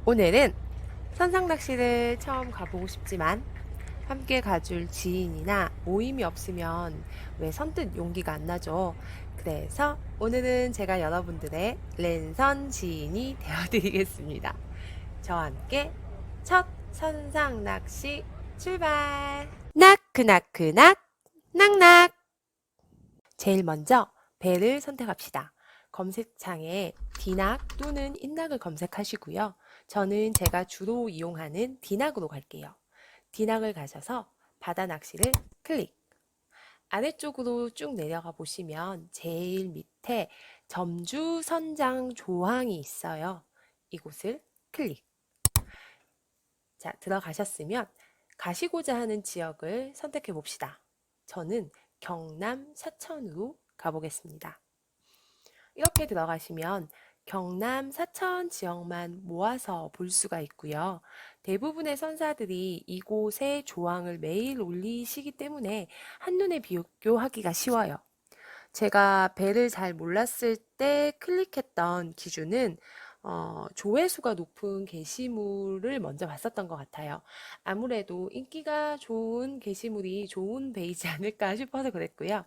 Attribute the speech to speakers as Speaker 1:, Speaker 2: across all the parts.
Speaker 1: 오늘은 선상낚시를 처음 가보고 싶지만 함께 가줄 지인이나 모임이 없으면 왜 선뜻 용기가 안 나죠. 그래서 오늘은 제가 여러분들의 랜선 지인이 되어드리겠습니다. 저와 함께 첫 선상낚시 출발! 낙크낙크낙 낙낙. 제일 먼저 배를 선택합시다. 검색창에 디낙 또는 인낙을 검색하시고요. 저는 제가 주로 이용하는 디낙으로 갈게요. 디낙을 가셔서 바다 낚시를 클릭. 아래쪽으로 쭉 내려가 보시면 제일 밑에 점주 선장 조항이 있어요. 이곳을 클릭. 자, 들어가셨으면 가시고자 하는 지역을 선택해 봅시다. 저는 경남 사천으로 가보겠습니다. 이렇게 들어가시면 경남 사천 지역만 모아서 볼 수가 있고요. 대부분의 선사들이 이곳에 조항을 매일 올리시기 때문에 한눈에 비교하기가 쉬워요. 제가 배를 잘 몰랐을 때 클릭했던 기준은 조회수가 높은 게시물을 먼저 봤었던 것 같아요. 아무래도 인기가 좋은 게시물이 좋은 배이지 않을까 싶어서 그랬고요.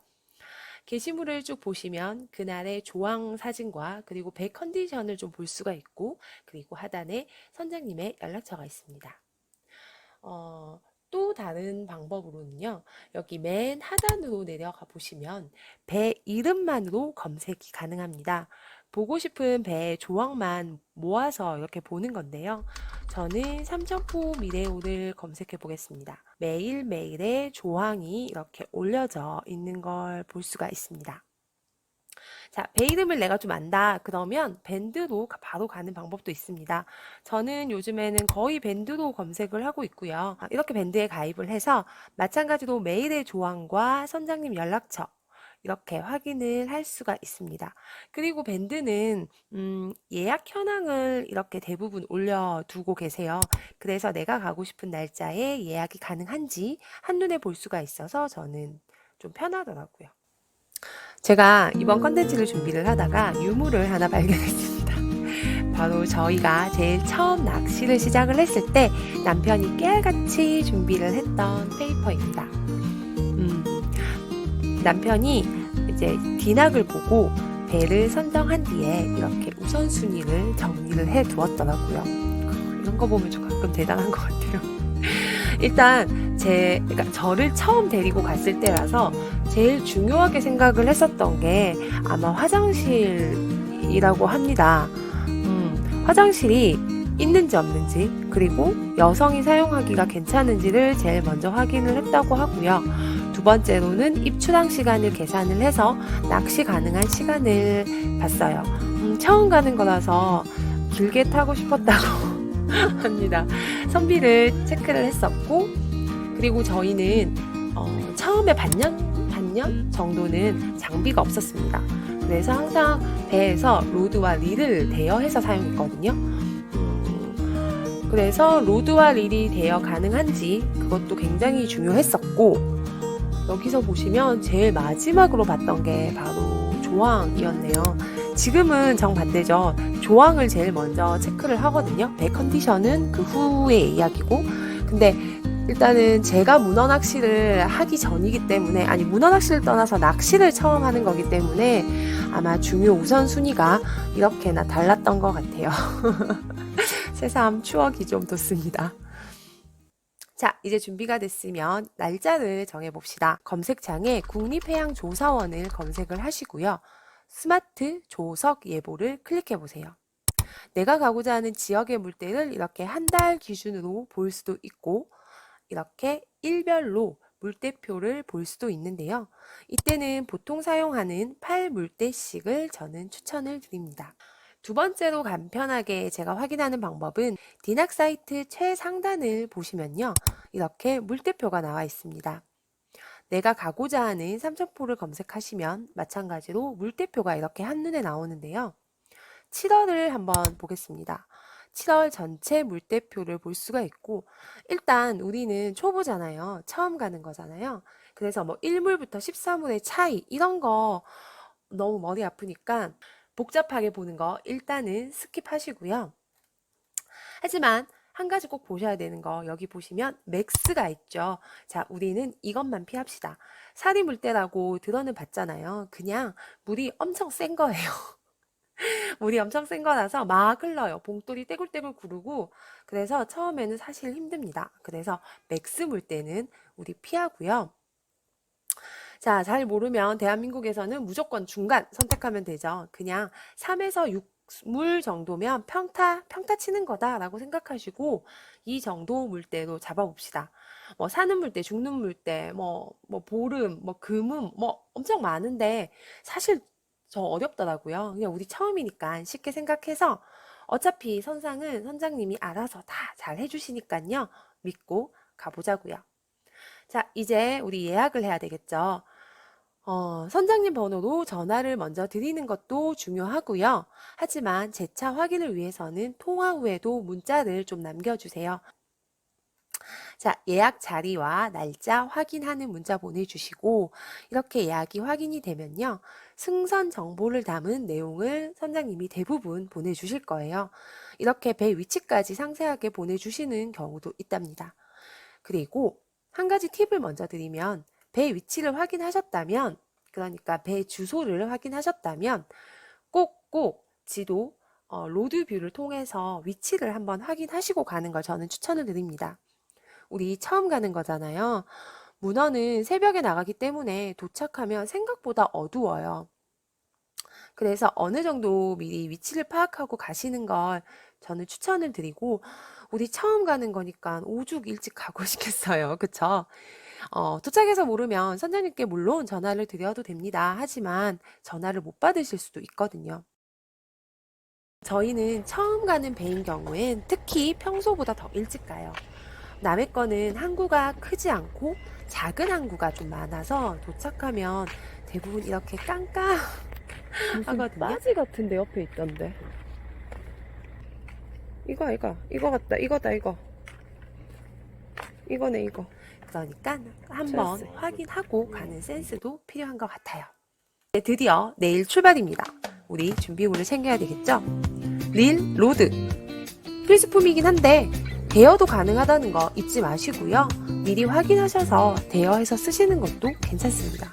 Speaker 1: 게시물을 쭉 보시면 그날의 조항 사진과 그리고 배 컨디션을 좀 볼 수가 있고, 그리고 하단에 선장님의 연락처가 있습니다. 또 다른 방법으로는요, 여기 맨 하단으로 내려가 보시면 배 이름만으로 검색이 가능합니다. 보고 싶은 배의 조항만 모아서 이렇게 보는 건데요. 저는 삼천포 미래호를 검색해 보겠습니다. 매일매일의 조항이 이렇게 올려져 있는 걸 볼 수가 있습니다. 자, 배 이름을 내가 좀 안다. 그러면 밴드로 바로 가는 방법도 있습니다. 저는 요즘에는 거의 밴드로 검색을 하고 있고요. 이렇게 밴드에 가입을 해서 마찬가지로 메일의 조항과 선장님 연락처 이렇게 확인을 할 수가 있습니다. 그리고 밴드는 예약 현황을 이렇게 대부분 올려두고 계세요. 그래서 내가 가고 싶은 날짜에 예약이 가능한지 한눈에 볼 수가 있어서 저는 좀 편하더라고요. 제가 이번 컨텐츠를 준비를 하다가 유물을 하나 발견했습니다. 바로 저희가 제일 처음 낚시를 시작을 했을 때 남편이 깨알같이 준비를 했던 페이퍼입니다. 남편이 이제 디낙을 보고 배를 선정한 뒤에 이렇게 우선순위를 정리를 해 두었더라고요. 이런 거 보면 좀 가끔 대단한 것 같아요. 일단 그러니까 저를 처음 데리고 갔을 때라서 제일 중요하게 생각을 했었던 게 아마 화장실이라고 합니다. 화장실이 있는지 없는지, 그리고 여성이 사용하기가 괜찮은지를 제일 먼저 확인을 했다고 하고요. 두 번째로는 입출항 시간을 계산을 해서 낚시 가능한 시간을 봤어요. 처음 가는 거라서 길게 타고 싶었다고 합니다. 선비를 체크를 했었고, 그리고 저희는 처음에 반년 정도는 장비가 없었습니다. 그래서 항상 배에서 로드와 릴을 대여해서 사용했거든요. 그래서 로드와 릴이 대여 가능한지 그것도 굉장히 중요했었고, 여기서 보시면 제일 마지막으로 봤던 게 바로 조항이었네요. 지금은 정반대죠. 조항을 제일 먼저 체크를 하거든요. 배 컨디션은 그 후의 이야기고, 근데 일단은 제가 문어 낚시를 하기 전이기 때문에, 아니 문어 낚시를 떠나서 낚시를 처음 하는 거기 때문에 아마 중요 우선순위가 이렇게나 달랐던 것 같아요. 새삼 추억이 좀 돋습니다. 자, 이제 준비가 됐으면 날짜를 정해봅시다. 검색창에 국립해양조사원을 검색을 하시고요. 스마트 조석 예보를 클릭해보세요. 내가 가고자 하는 지역의 물때를 이렇게 한 달 기준으로 볼 수도 있고, 이렇게 일별로 물대표를 볼 수도 있는데요. 이때는 보통 사용하는 8물대씩을 저는 추천을 드립니다. 두 번째로 간편하게 제가 확인하는 방법은 디낙 사이트 최상단을 보시면요. 이렇게 물대표가 나와 있습니다. 내가 가고자 하는 삼천포를 검색하시면 마찬가지로 물대표가 이렇게 한눈에 나오는데요. 7월을 한번 보겠습니다. 7월 전체 물대표를 볼 수가 있고, 일단 우리는 초보잖아요. 처음 가는 거잖아요. 그래서 뭐 1물부터 14물의 차이 이런 거 너무 머리 아프니까 복잡하게 보는 거 일단은 스킵하시고요. 하지만 한 가지 꼭 보셔야 되는 거, 여기 보시면 맥스가 있죠. 자, 우리는 이것만 피합시다. 사리 물때라고 들어는 봤잖아요. 그냥 물이 엄청 센 거예요. 물이 엄청 센 거라서 막 흘러요. 봉돌이 떼굴떼굴 구르고, 그래서 처음에는 사실 힘듭니다. 그래서 맥스 물때는 우리 피하고요. 자, 잘 모르면 대한민국에서는 무조건 중간 선택하면 되죠. 그냥 3에서 6물 정도면 평타 치는 거다라고 생각하시고 이 정도 물때로 잡아봅시다. 뭐 사는 물때, 죽는 물때, 뭐 보름, 뭐 금음, 뭐 엄청 많은데 사실 저 어렵더라고요. 그냥 우리 처음이니까 쉽게 생각해서 어차피 선상은 선장님이 알아서 다 잘 해주시니까요. 믿고 가보자고요. 자, 이제 우리 예약을 해야 되겠죠. 선장님 번호로 전화를 먼저 드리는 것도 중요하고요. 하지만 재차 확인을 위해서는 통화 후에도 문자를 좀 남겨주세요. 자, 예약 자리와 날짜 확인하는 문자 보내주시고 이렇게 예약이 확인이 되면요. 승선 정보를 담은 내용을 선장님이 대부분 보내주실 거예요. 이렇게 배 위치까지 상세하게 보내주시는 경우도 있답니다. 그리고 한 가지 팁을 먼저 드리면 배 위치를 확인하셨다면, 그러니까 배 주소를 확인하셨다면 꼭꼭 지도 로드뷰를 통해서 위치를 한번 확인하시고 가는 걸 저는 추천을 드립니다. 우리 처음 가는 거잖아요. 문어는 새벽에 나가기 때문에 도착하면 생각보다 어두워요. 그래서 어느 정도 미리 위치를 파악하고 가시는 걸 저는 추천을 드리고, 우리 처음 가는 거니까 오죽 일찍 가고 싶겠어요. 그쵸? 도착해서 모르면 선장님께 물론 전화를 드려도 됩니다. 하지만 전화를 못 받으실 수도 있거든요. 저희는 처음 가는 배인 경우엔 특히 평소보다 더 일찍 가요. 남의 거는 항구가 크지 않고 작은 항구가 좀 많아서 도착하면 대부분 이렇게 깜깜하거든요.
Speaker 2: 바지 같은데 옆에 있던데.
Speaker 1: 이거 같다. 이거다, 이거. 이거네, 이거. 그러니까 한번
Speaker 2: 센스.
Speaker 1: 확인하고 가는 센스도 필요한 것 같아요. 네, 드디어 내일 출발입니다. 우리 준비물을 챙겨야 되겠죠? 릴, 로드. 필수품이긴 한데 대여도 가능하다는 거 잊지 마시고요. 미리 확인하셔서 대여해서 쓰시는 것도 괜찮습니다.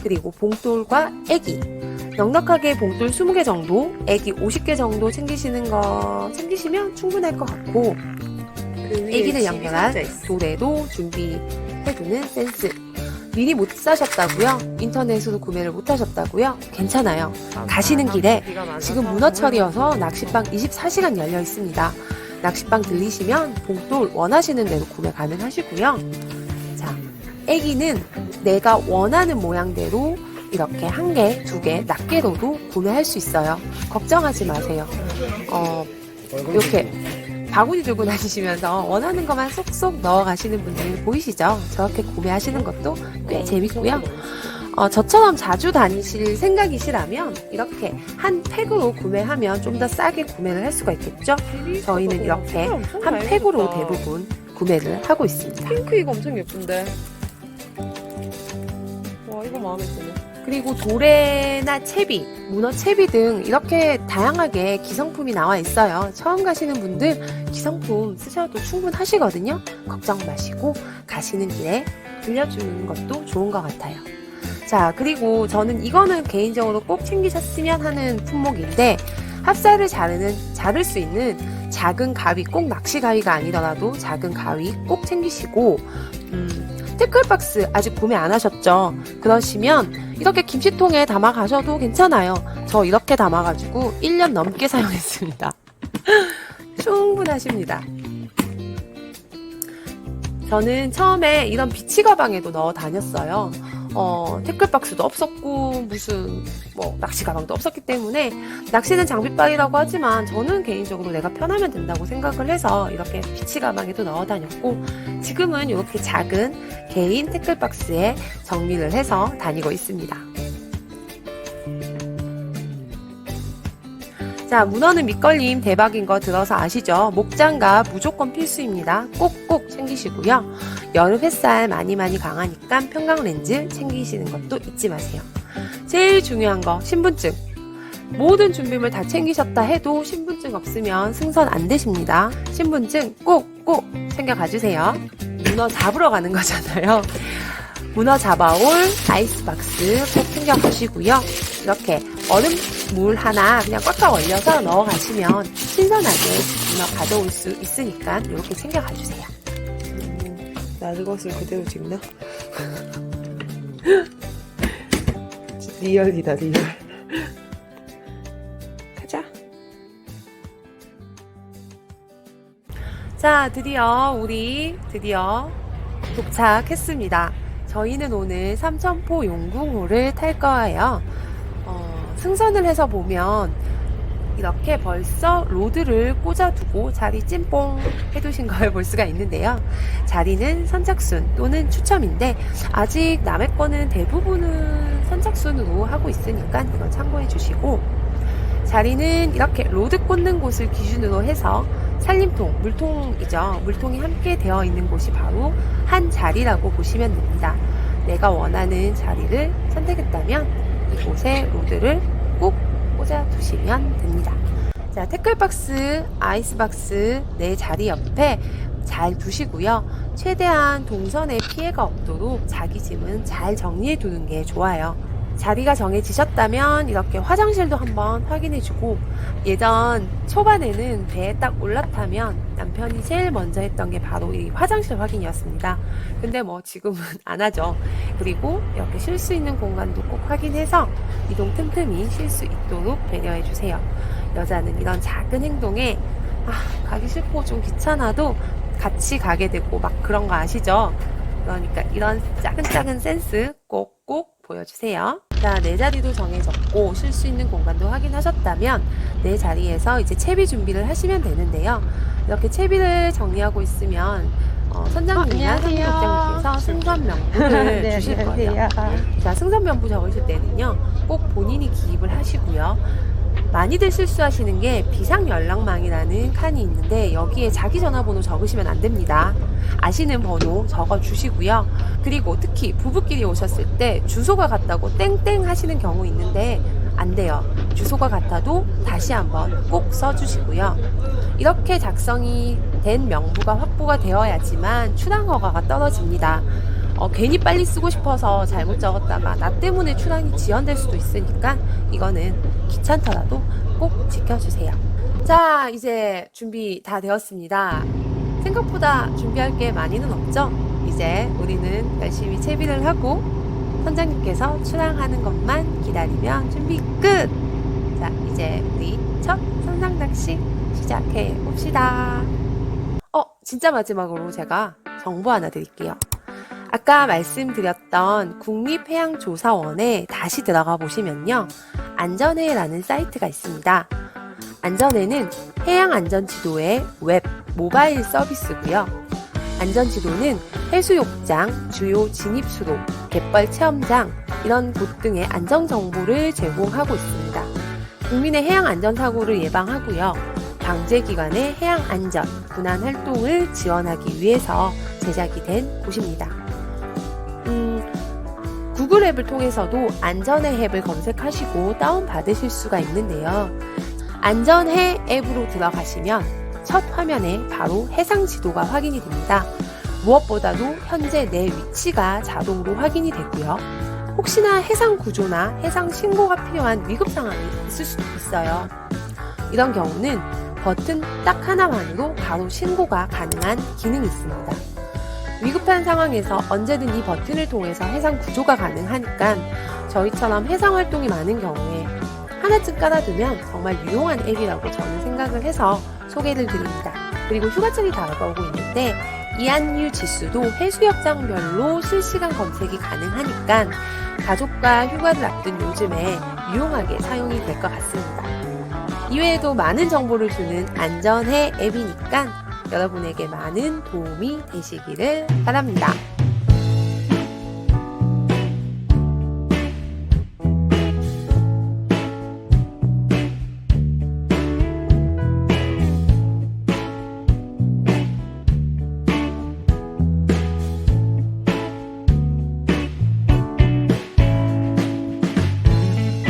Speaker 1: 그리고 봉돌과 애기. 넉넉하게 봉돌 20개 정도, 애기 50개 정도 챙기시면 충분할 것 같고, 애기를 연결한 도래도 준비해두는 센스. 미리 못 사셨다고요? 인터넷으로 구매를 못 하셨다고요? 괜찮아요. 가시는 길에 지금 문어철이어서 낚시방 24시간 열려 있습니다. 낚시방 들리시면 봉돌 원하시는 대로 구매 가능하시고요. 자, 애기는 내가 원하는 모양대로 이렇게 1개, 2개, 낱개로도 구매할 수 있어요. 걱정하지 마세요. 이렇게 바구니 들고 다니시면서 원하는 것만 쏙쏙 넣어 가시는 분들 보이시죠? 저렇게 구매하시는 것도 꽤 재밌고요. 저처럼 자주 다니실 생각이시라면 이렇게 한 팩으로 구매하면 좀 더 싸게 구매를 할 수가 있겠죠? 저희는 이렇게 한 팩으로 대부분 구매를 하고 있습니다.
Speaker 2: 핑크 이거 엄청 예쁜데. 와, 이거 마음에 드네.
Speaker 1: 그리고 도래나 채비, 문어 채비 등 이렇게 다양하게 기성품이 나와 있어요. 처음 가시는 분들 기성품 쓰셔도 충분하시거든요. 걱정 마시고 가시는 길에 들려주는 것도 좋은 것 같아요. 자, 그리고 저는 이거는 개인적으로 꼭 챙기셨으면 하는 품목인데, 합사를 자를 수 있는 작은 가위, 꼭 낚시 가위가 아니더라도 작은 가위 꼭 챙기시고, 태클박스 아직 구매 안 하셨죠? 그러시면 이렇게 김치통에 담아 가셔도 괜찮아요. 저 이렇게 담아가지고 1년 넘게 사용했습니다. 충분하십니다. 저는 처음에 이런 비치 가방에도 넣어 다녔어요. 태클박스도 없었고 무슨 낚시 가방도 없었기 때문에, 낚시는 장비빨이라고 하지만 저는 개인적으로 내가 편하면 된다고 생각을 해서 이렇게 비치 가방에도 넣어 다녔고, 지금은 이렇게 작은 개인 태클박스에 정리를 해서 다니고 있습니다. 자, 문어는 밑걸림 대박인 거 들어서 아시죠? 목장갑 무조건 필수입니다. 꼭꼭 챙기시고요. 여름 햇살 많이 강하니까 평강 렌즈 챙기시는 것도 잊지 마세요. 제일 중요한 거, 신분증. 모든 준비물 다 챙기셨다 해도 신분증 없으면 승선 안 되십니다. 신분증 꼭 챙겨 가주세요. 문어 잡으러 가는 거잖아요. 문어 잡아올 아이스박스 꼭 챙겨 가시고요. 이렇게 얼음물 하나 그냥 꽉꽉 얼려서 넣어 가시면 신선하게 문어 가져올 수 있으니까 이렇게 챙겨 가주세요.
Speaker 2: 날 것을 그대로 찍나? 리얼이다, 리얼.
Speaker 1: 가자. 자, 우리 드디어 도착했습니다. 저희는 오늘 삼천포 용궁호를 탈 거예요. 승선을 해서 보면 이렇게 벌써 로드를 꽂아두고 자리 찐뽕 해두신 걸 볼 수가 있는데요. 자리는 선착순 또는 추첨인데 아직 남의 거는 대부분은 선착순으로 하고 있으니까 이건 참고해 주시고, 자리는 이렇게 로드 꽂는 곳을 기준으로 해서 살림통, 물통이죠. 물통이 함께 되어 있는 곳이 바로 한 자리라고 보시면 됩니다. 내가 원하는 자리를 선택했다면 이곳에 로드를 꼭 꽂아두시면 됩니다. 자, 태클박스, 아이스박스 내 자리 옆에 잘 두시고요. 최대한 동선에 피해가 없도록 자기 짐은 잘 정리해 두는 게 좋아요. 자리가 정해지셨다면 이렇게 화장실도 한번 확인해주고, 예전 초반에는 배에 딱 올라타면 남편이 제일 먼저 했던 게 바로 이 화장실 확인이었습니다. 근데 뭐 지금은 안 하죠. 그리고 이렇게 쉴 수 있는 공간도 꼭 확인해서 이동 틈틈이 쉴 수 있도록 배려해주세요. 여자는 이런 작은 행동에 가기 싫고 좀 귀찮아도 같이 가게 되고 막 그런 거 아시죠? 그러니까 이런 작은 센스 꼭 보여주세요. 자, 내 자리도 정해졌고 쉴 수 있는 공간도 확인하셨다면 내 자리에서 이제 채비 준비를 하시면 되는데요. 이렇게 채비를 정리하고 있으면 선장님이나 상무국장님께서 승선 명부를
Speaker 2: 네,
Speaker 1: 주실 거예요. 자, 승선 명부 적으실 때는요, 꼭 본인이 기입을 하시고요. 많이들 실수하시는 게 비상연락망이라는 칸이 있는데 여기에 자기 전화번호 적으시면 안 됩니다. 아시는 번호 적어 주시고요. 그리고 특히 부부끼리 오셨을 때 주소가 같다고 땡땡 하시는 경우 있는데 안 돼요. 주소가 같아도 다시 한번 꼭 써주시고요. 이렇게 작성이 된 명부가 확보가 되어야지만 출항 허가가 떨어집니다. 괜히 빨리 쓰고 싶어서 잘못 적었다가 나 때문에 출항이 지연될 수도 있으니까 이거는 귀찮더라도 꼭 지켜주세요. 자, 이제 준비 다 되었습니다. 생각보다 준비할 게 많이는 없죠? 이제 우리는 열심히 채비를 하고 선장님께서 출항하는 것만 기다리면 준비 끝! 자, 이제 우리 첫 선상 낚시 시작해 봅시다. 진짜 마지막으로 제가 정보 하나 드릴게요. 아까 말씀드렸던 국립해양조사원에 다시 들어가 보시면요, 안전해라는 사이트가 있습니다. 안전해는 해양안전지도의 웹, 모바일 서비스고요. 안전지도는 해수욕장, 주요 진입수로, 갯벌 체험장 이런 곳 등의 안전정보를 제공하고 있습니다. 국민의 해양안전사고를 예방하고요, 방제기관의 해양안전, 군안활동을 지원하기 위해서 제작이 된 곳입니다. 구글 앱을 통해서도 안전해 앱을 검색하시고 다운받으실 수가 있는데요. 안전해 앱으로 들어가시면 첫 화면에 바로 해상 지도가 확인이 됩니다. 무엇보다도 현재 내 위치가 자동으로 확인이 되고요. 혹시나 해상 구조나 해상 신고가 필요한 위급 상황이 있을 수도 있어요. 이런 경우는 버튼 딱 하나만으로 바로 신고가 가능한 기능이 있습니다. 위급한 상황에서 언제든 이 버튼을 통해서 해상 구조가 가능하니까 저희처럼 해상 활동이 많은 경우에 하나쯤 깔아두면 정말 유용한 앱이라고 저는 생각을 해서 소개를 드립니다. 그리고 휴가철이 다가오고 있는데 이안류 지수도 해수욕장별로 실시간 검색이 가능하니까 가족과 휴가를 앞둔 요즘에 유용하게 사용이 될 것 같습니다. 이외에도 많은 정보를 주는 안전해 앱이니까 여러분에게 많은 도움이 되시기를 바랍니다.